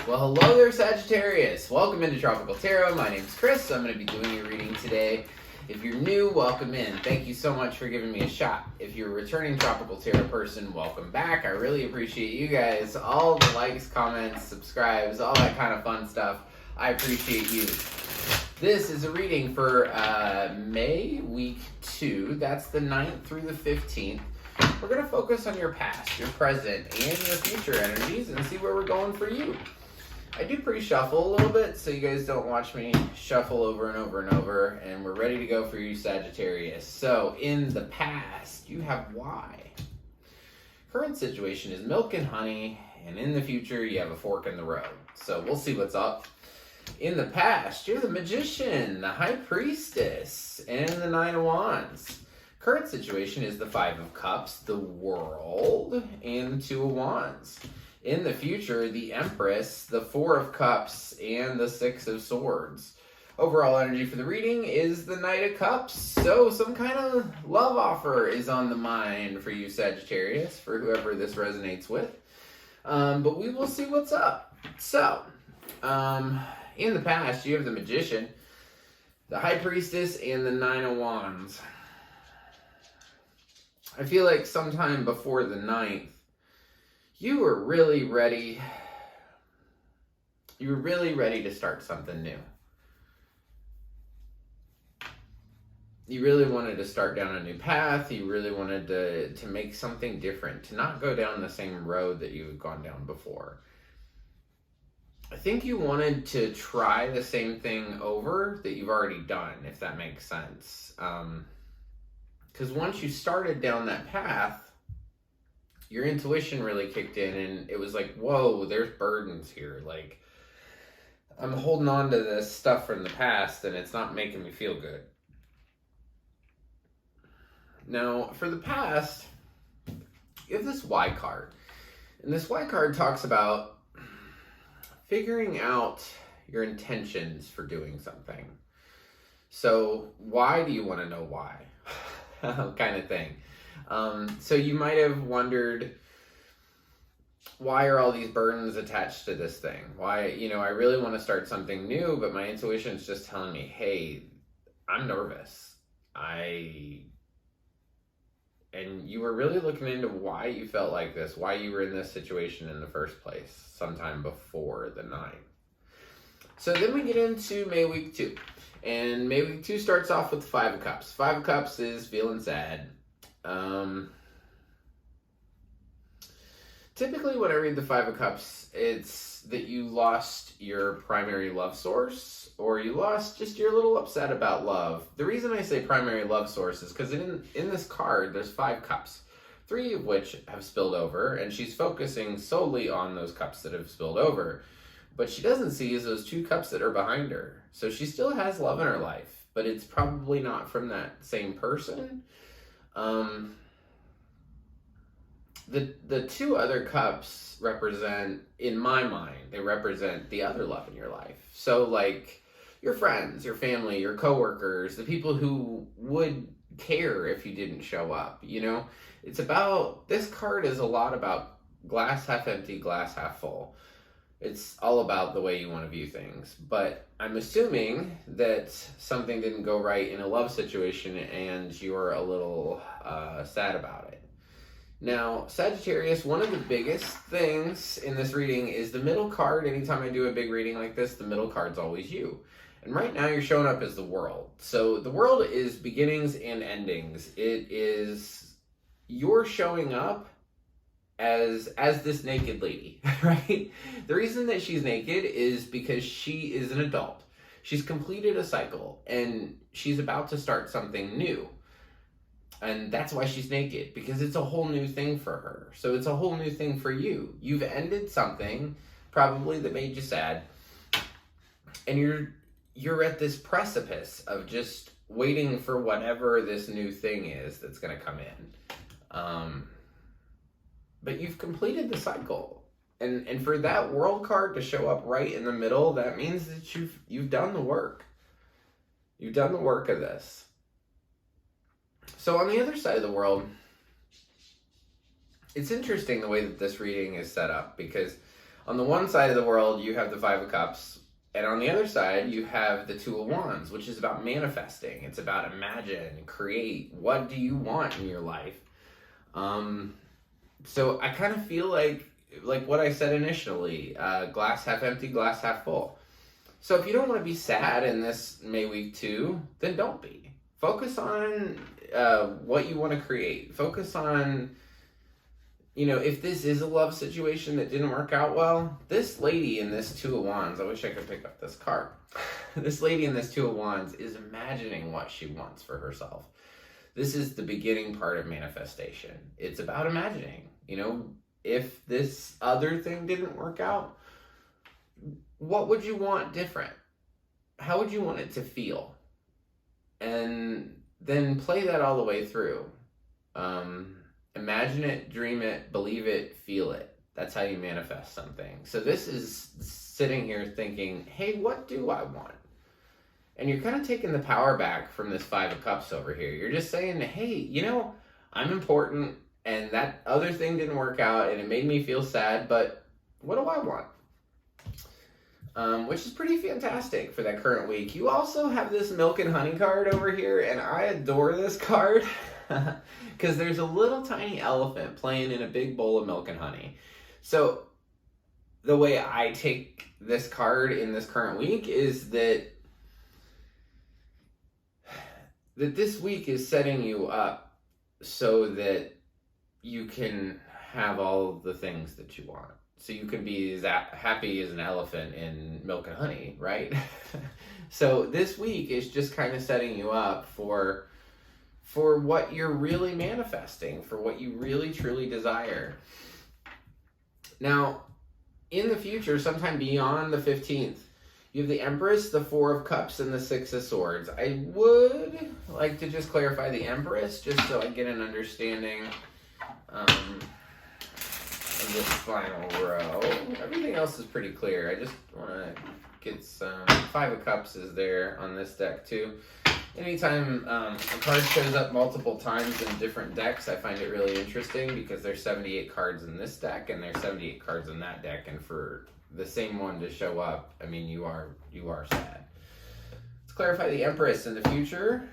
Well, hello there, Sagittarius. Welcome into Tropical Tarot. My name's Chris. I'm going to be doing your reading today. If you're new, welcome in. Thank you so much for giving me a shot. If you're a returning Tropical Tarot person, welcome back. I really appreciate you guys. All the likes, comments, subscribes, all that kind of fun stuff. I appreciate you. This is a reading for May week 2. That's the 9th through the 15th. We're going to focus on your past, your present, and your future energies and see where we're going for you. I do pre-shuffle a little bit so you guys don't watch me shuffle over and over and over, and we're ready to go for you, Sagittarius. So, in the past, you have why. Current situation is milk and honey, and in the future, you have a fork in the road. So, we'll see what's up. In the past, you're the Magician, the High Priestess, and the Nine of Wands. Current situation is the Five of Cups, the World, and the Two of Wands. In the future, the Empress, the Four of Cups, and the Six of Swords. Overall energy for the reading is the Knight of Cups. So some kind of love offer is on the mind for you, Sagittarius, for whoever this resonates with. But we will see what's up. So, in the past, you have the Magician, the High Priestess, and the Nine of Wands. I feel like sometime before the 9th, you were really ready. You were really ready to start something new. You really wanted to start down a new path. You really wanted to make something different, to not go down the same road that you've gone down before. I think you wanted to try the same thing over that you've already done, if that makes sense. Because once you started down that path, your intuition really kicked in, and it was like, whoa, there's burdens here. Like, I'm holding on to this stuff from the past, and it's not making me feel good. Now, for the past, you have this Y card. And this Y card talks about figuring out your intentions for doing something. So, why do you want to know why? Kind of thing. So you might have wondered, why are all these burdens attached to this thing? Why, I really want to start something new, but my intuition's just telling me, hey, I'm nervous. And you were really looking into why you felt like this, why you were in this situation in the first place, sometime before the 9th. So then we get into May week 2. And May week 2 starts off with the Five of Cups. Five of Cups is feeling sad. Typically when I read the Five of Cups, it's that you lost your primary love source, or you lost, just you're a little upset about love. The reason I say primary love source is because in this card, there's 5 cups, 3 of which have spilled over, and she's focusing solely on those cups that have spilled over. But she doesn't see is those 2 cups that are behind her. So she still has love in her life, but it's probably not from that same person. The 2 other cups represent, in my mind, they represent the other love in your life. So like your friends, your family, your coworkers, the people who would care if you didn't show up, It's about, this card is a lot about glass half empty, glass half full. It's all about the way you want to view things. But I'm assuming that something didn't go right in a love situation and you're a little sad about it. Now, Sagittarius, one of the biggest things in this reading is the middle card. Anytime I do a big reading like this, the middle card's always you. And right now you're showing up as the World. So the World is beginnings and endings. It is, you're showing up as this naked lady, right? The reason that she's naked is because she is an adult. She's completed a cycle and she's about to start something new. And that's why she's naked, because it's a whole new thing for her. So it's a whole new thing for you. You've ended something probably that made you sad, and you're at this precipice of just waiting for whatever this new thing is that's going to come in. But you've completed the cycle. And for that World card to show up right in the middle, that means that you've done the work. You've done the work of this. So on the other side of the world, it's interesting the way that this reading is set up, because On the one side of the world, you have the Five of Cups, and on the other side, you have the Two of Wands, which is about manifesting. It's about imagine, create. What do you want in your life? So I kind of feel like what I said initially, glass half empty, glass half full. So if you don't want to be sad in this May week too, then don't be. Focus on what you want to create. Focus on, if this is a love situation that didn't work out well, this lady in this Two of Wands, I wish I could pick up this card. This lady in this Two of Wands is imagining what she wants for herself. This is the beginning part of manifestation. It's about imagining, if this other thing didn't work out, what would you want different? How would you want it to feel? And then play that all the way through. Imagine it, dream it, believe it, feel it. That's how you manifest something. So this is sitting here thinking, hey, what do I want? And you're kind of taking the power back from this Five of Cups over here. You're just saying, hey, I'm important, and that other thing didn't work out, and it made me feel sad, but what do I want? Which is pretty fantastic for that current week. You also have this Milk and Honey card over here, and I adore this card because there's a little tiny elephant playing in a big bowl of milk and honey. So the way I take this card in this current week is that this week is setting you up so that you can have all the things that you want. So you can be as happy as an elephant in milk and honey, right? So this week is just kind of setting you up for what you're really manifesting, for what you really truly desire. Now, in the future, sometime beyond the 15th, you have the Empress, the Four of Cups, and the Six of Swords. I would like to just clarify the Empress, just so I get an understanding of this final row. Everything else is pretty clear. I just want to get some. Five of Cups is there on this deck too. Anytime a card shows up multiple times in different decks, I find it really interesting because there's 78 cards in this deck and there's 78 cards in that deck, and for the same one to show up, I mean, you are sad. Let's clarify the Empress in the future.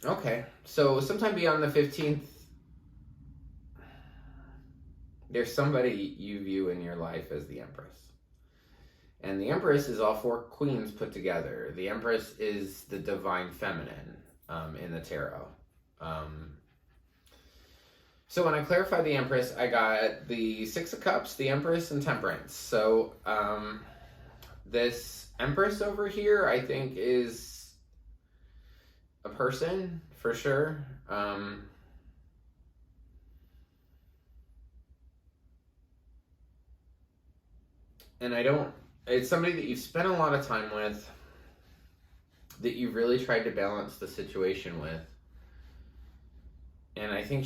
Okay, so sometime beyond the 15th, there's somebody you view in your life as the Empress. And the Empress is all four queens put together. The Empress is the divine feminine in the tarot. So when I clarified the Empress, I got the Six of Cups, the Empress, and Temperance. So this Empress over here, I think, is a person for sure. And it's somebody that you've spent a lot of time with, that you've really tried to balance the situation with. And I think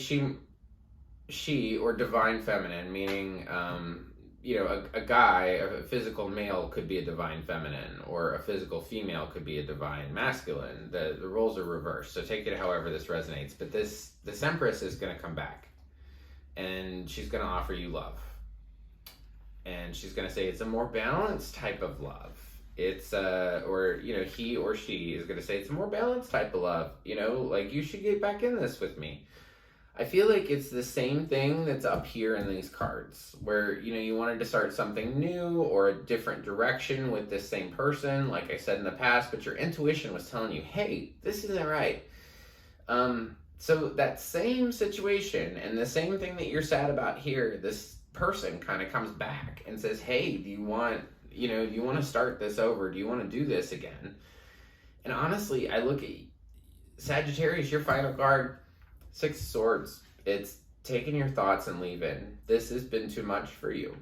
she or divine feminine, meaning, a guy, a physical male could be a divine feminine, or a physical female could be a divine masculine. The roles are reversed, so take it however this resonates. But this Empress is going to come back, and she's going to offer you love. And she's going to say it's a more balanced type of love. It's, he or she is going to say it's a more balanced type of love. Like, you should get back in this with me. I feel like it's the same thing that's up here in these cards, where, you wanted to start something new or a different direction with this same person, like I said in the past, but your intuition was telling you, hey, this isn't right. So that same situation and the same thing that you're sad about here, this person kind of comes back and says, hey, do you want to start this over? Do you want to do this again? And honestly, I look at Sagittarius, your final card, Six of Swords. It's taking your thoughts and leaving. This has been too much for you.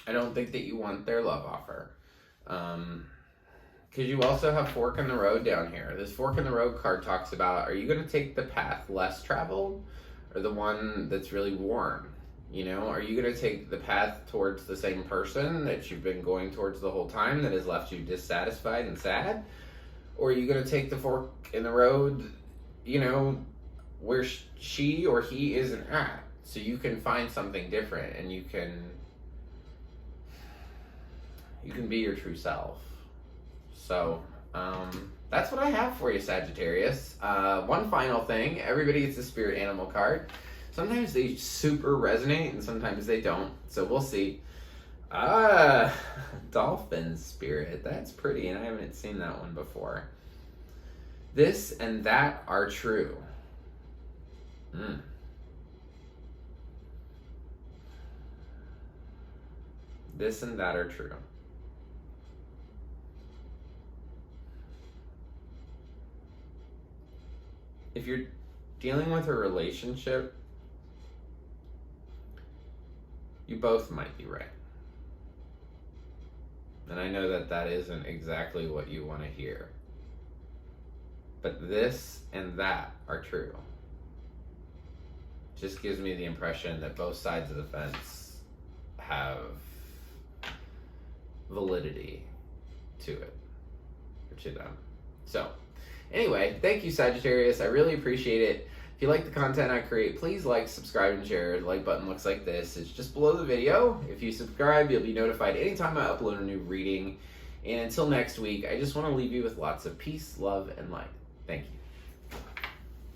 I don't think that you want their love offer. Because you also have Fork in the Road down here. This Fork in the Road card talks about, are you going to take the path less traveled or the one that's really warm? Are you going to take the path towards the same person that you've been going towards the whole time that has left you dissatisfied and sad? Or are you going to take the fork in the road, you know, where she or he isn't at? So you can find something different, and you can be your true self. So, that's what I have for you, Sagittarius. One final thing. Everybody gets a spirit animal card. Sometimes they super resonate, and sometimes they don't. So we'll see. Dolphin spirit. That's pretty, and I haven't seen that one before. This and that are true. This and that are true. If you're dealing with a relationship, you both might be right. And I know that that isn't exactly what you want to hear. But this and that are true. Just gives me the impression that both sides of the fence have validity to it, or to them. So, anyway, thank you, Sagittarius. I really appreciate it. If you like the content I create, please like, subscribe, and share. The like button looks like this. It's just below the video. If you subscribe, you'll be notified anytime I upload a new reading. And until next week, I just want to leave you with lots of peace, love, and light. Thank you.